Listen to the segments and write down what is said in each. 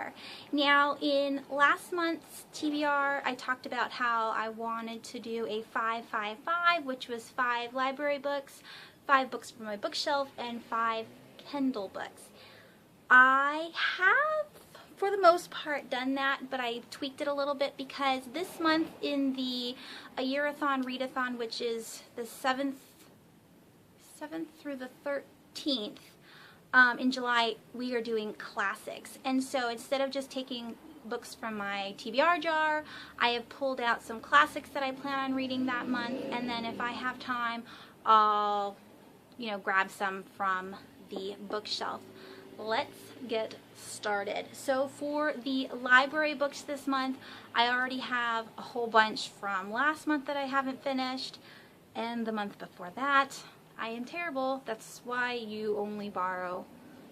TBR. Now, in last month's TBR, I talked about how I wanted to do a 5-5-5, which was 5 library books, 5 books from my bookshelf, and 5 Kindle books. I have, for the most part, done that, but I tweaked it a little bit because this month in the A Year-a-thon, Readathon, which is the 7th through the 13th, in July, we are doing classics. And so instead of just taking books from my TBR jar, I have pulled out some classics that I plan on reading that month, and then if I have time, I'll, grab some from the bookshelf. Let's get started. So for the library books this month, I already have a whole bunch from last month that I haven't finished, and the month before that. I am terrible. That's why you only borrow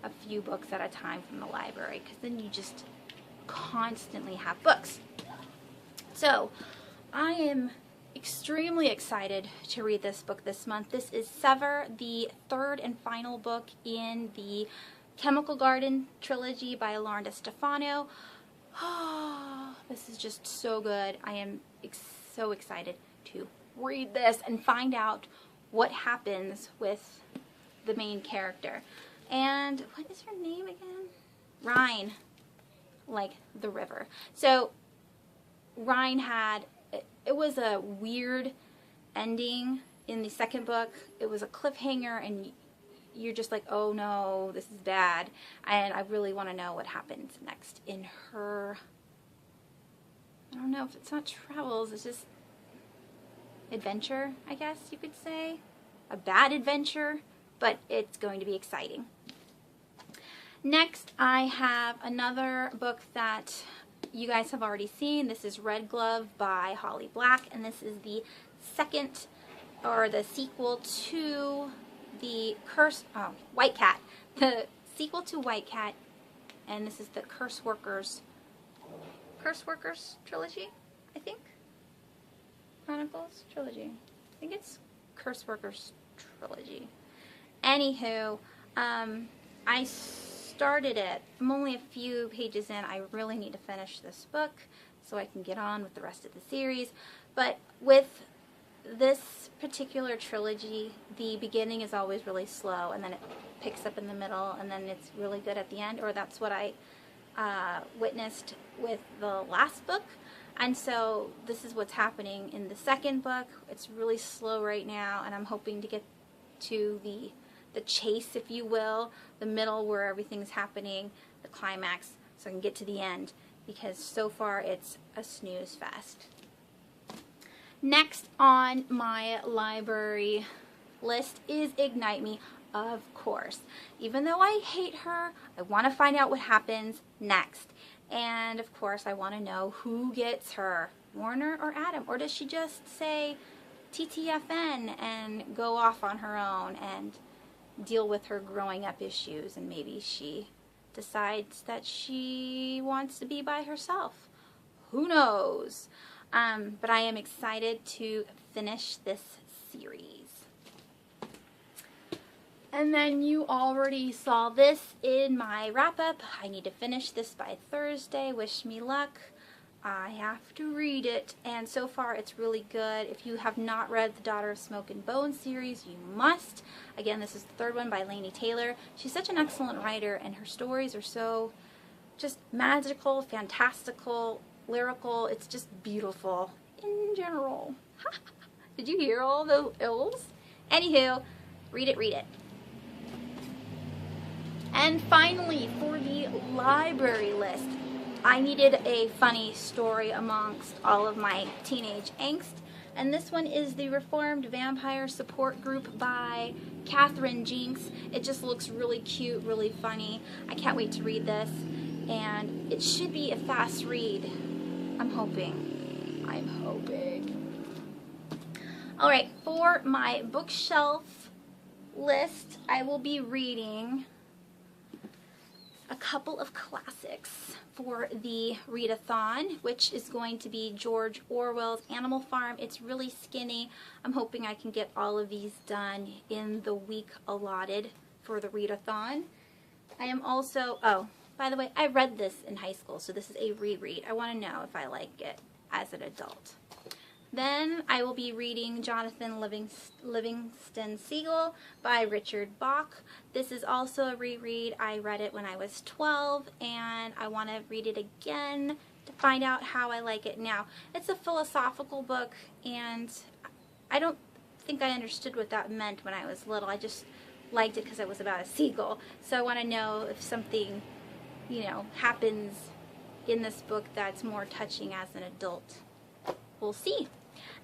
a few books at a time from the library, because then you just constantly have books. So I am extremely excited to read this book this month. This is Sever, the 3rd and final book in the Chemical Garden trilogy by Lauren DeStefano. Oh, this is just so good. I am so excited to read this and find out what happens with the main character. And what is her name again? Rhine, like the river. So Rhine had, it was a weird ending in the second book. It was a cliffhanger and you're just like, oh no, this is bad. And I really want to know what happens next in her, I don't know if it's not travels, it's just adventure, I guess you could say. A bad adventure, but it's going to be exciting. Next, I have another book that you guys have already seen. This is Red Glove by Holly Black, and this is the second, or the sequel to the White Cat. The sequel to White Cat, and this is the Curse Workers trilogy, I think. Chronicles trilogy. I think it's Curse Workers trilogy. Anywho, I started it. I'm only a few pages in. I really need to finish this book so I can get on with the rest of the series. But with this particular trilogy, the beginning is always really slow, and then it picks up in the middle, and then it's really good at the end, or that's what I witnessed with the last book. And so this is what's happening in the second book. It's really slow right now, and I'm hoping to get to the chase, if you will, the middle where everything's happening, the climax, so I can get to the end, because so far it's a snooze fest. Next on my library list is Ignite Me, of course. Even though I hate her, I want to find out what happens next. And of course I want to know who gets her, Warner or Adam, or does she just say TTFN and go off on her own and deal with her growing up issues, and maybe she decides that she wants to be by herself. Who knows? But I am excited to finish this series. And then you already saw this in my wrap-up. I need to finish this by Thursday. Wish me luck. I have to read it, and so far it's really good. If you have not read the Daughter of Smoke and Bone series, you must. Again, this is the 3rd one by Laini Taylor. She's such an excellent writer, and her stories are so just magical, fantastical, lyrical. It's just beautiful in general. Did you hear all the ills? Anywho, read it, read it. And finally, for the library list, I needed a funny story amongst all of my teenage angst, and this one is the Reformed Vampire Support Group by Catherine Jinks. It just looks really cute, really funny. I can't wait to read this, and it should be a fast read. I'm hoping. Alright, for my bookshelf list, I will be reading a couple of classics for the readathon, which is going to be George Orwell's Animal Farm. It's really skinny. I'm hoping I can get all of these done in the week allotted for the readathon. I am also, By the way, I read this in high school, so this is a reread. I want to know if I like it as an adult. Then I will be reading Jonathan Livingston Seagull by Richard Bach. This is also a reread. I read it when I was 12, and I want to read it again to find out how I like it now. It's a philosophical book, and I don't think I understood what that meant when I was little. I just liked it because it was about a seagull. So I want to know if something, you know, happens in this book that's more touching as an adult. We'll see.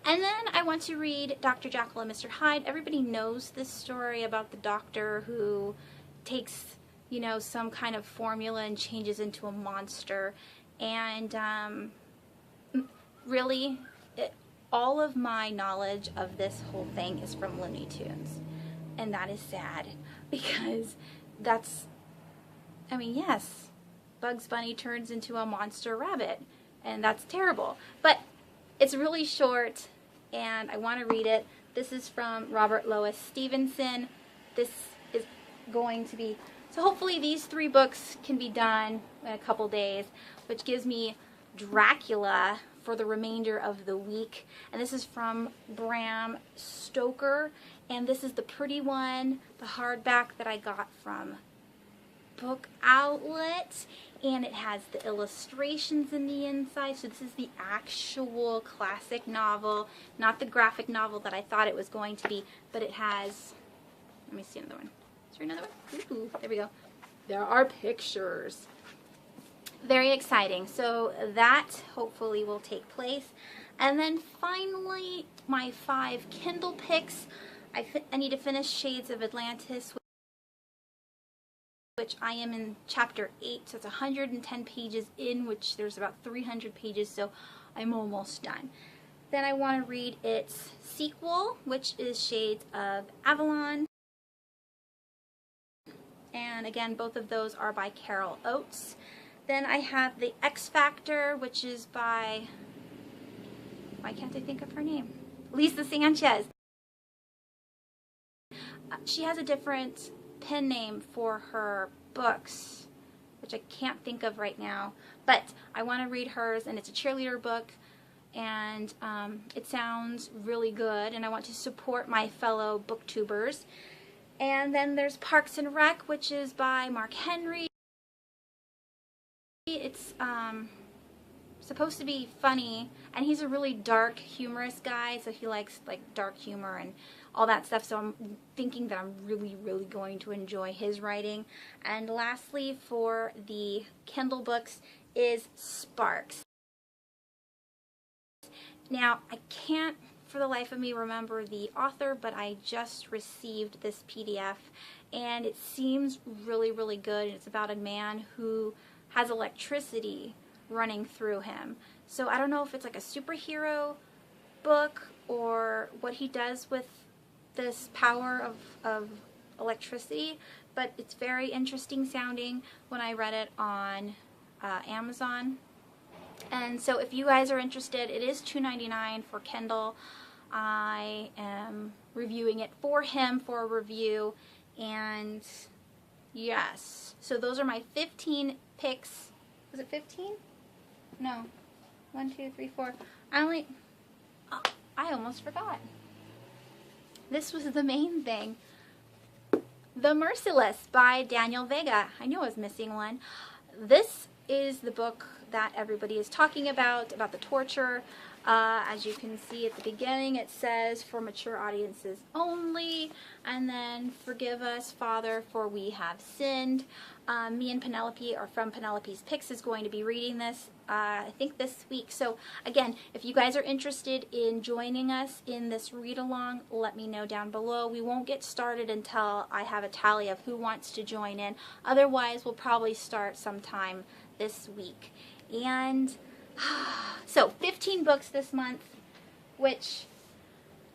And then I want to read Dr. Jekyll and Mr. Hyde. Everybody knows this story about the doctor who takes, you know, some kind of formula and changes into a monster. And really, all of my knowledge of this whole thing is from Looney Tunes. And that is sad, because that's, I mean, yes, Bugs Bunny turns into a monster rabbit, and that's terrible. But it's really short, and I want to read it. This is from Robert Louis Stevenson. This is going to be, so hopefully these 3 books can be done in a couple days, which gives me Dracula for the remainder of the week. And this is from Bram Stoker, and this is the pretty one, the hardback that I got from Book Outlet, and it has the illustrations in the inside. So this is the actual classic novel, not the graphic novel that I thought it was going to be, but it has, let me see another one. Is there another one? Ooh, there we go. There are pictures. Very exciting. So that hopefully will take place. And then finally, my 5 Kindle picks. I need to finish Shades of Atlantis, which I am in chapter 8, so it's 110 pages in, which there's about 300 pages, so I'm almost done. Then I want to read its sequel, which is Shades of Avalon. And again, both of those are by Carol Oates. Then I have The X Factor, which is by, why can't I think of her name? Lisa Sanchez. She has a different pen name for her books, which I can't think of right now, but I want to read hers, and it's a cheerleader book, and it sounds really good, and I want to support my fellow booktubers. And then there's Parks and Rec, which is by Mark Henry. It's supposed to be funny, and he's a really dark, humorous guy, so he likes like dark humor and all that stuff, so I'm thinking that I'm really, really going to enjoy his writing. And lastly, for the Kindle books is Sparks. Now, I can't for the life of me remember the author, but I just received this PDF, and it seems really, really good. It's about a man who has electricity running through him. So I don't know if it's like a superhero book or what he does with this power of electricity, but it's very interesting sounding when I read it on Amazon. And so if you guys are interested, it is $2.99 for Kindle. I am reviewing it for him for a review, and yes, so those are my 15 picks. Was it 15? No. 1, 2, 3, 4. I almost forgot. This was the main thing. The Merciless by Daniel Vega. I knew I was missing one. This is the book that everybody is talking about the torture. As you can see at the beginning, it says, for mature audiences only, and then, forgive us, Father, for we have sinned. Me and Penelope, or from Penelope's Picks, is going to be reading this, I think this week. So, again, if you guys are interested in joining us in this read-along, let me know down below. We won't get started until I have a tally of who wants to join in. Otherwise, we'll probably start sometime this week. And so 15 books this month, which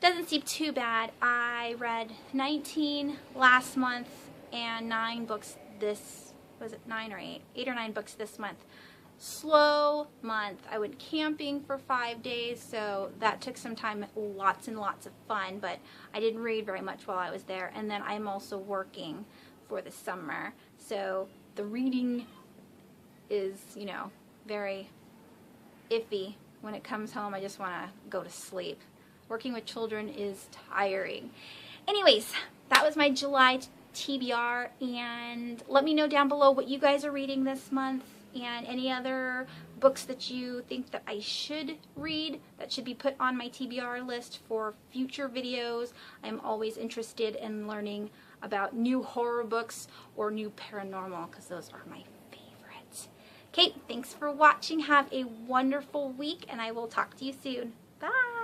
doesn't seem too bad. I read 19 last month and 9 books this, was it 9 or 8? 8 or 9 books this month. Slow month. I went camping for 5 days, so that took some time, lots and lots of fun, but I didn't read very much while I was there. And then I'm also working for the summer, so the reading is, you know, very iffy. When it comes home, I just want to go to sleep. Working with children is tiring. Anyways, that was my July TBR, and let me know down below what you guys are reading this month and any other books that you think that I should read that should be put on my TBR list for future videos. I'm always interested in learning about new horror books or new paranormal because those are my favorites. Okay, thanks for watching. Have a wonderful week, and I will talk to you soon. Bye!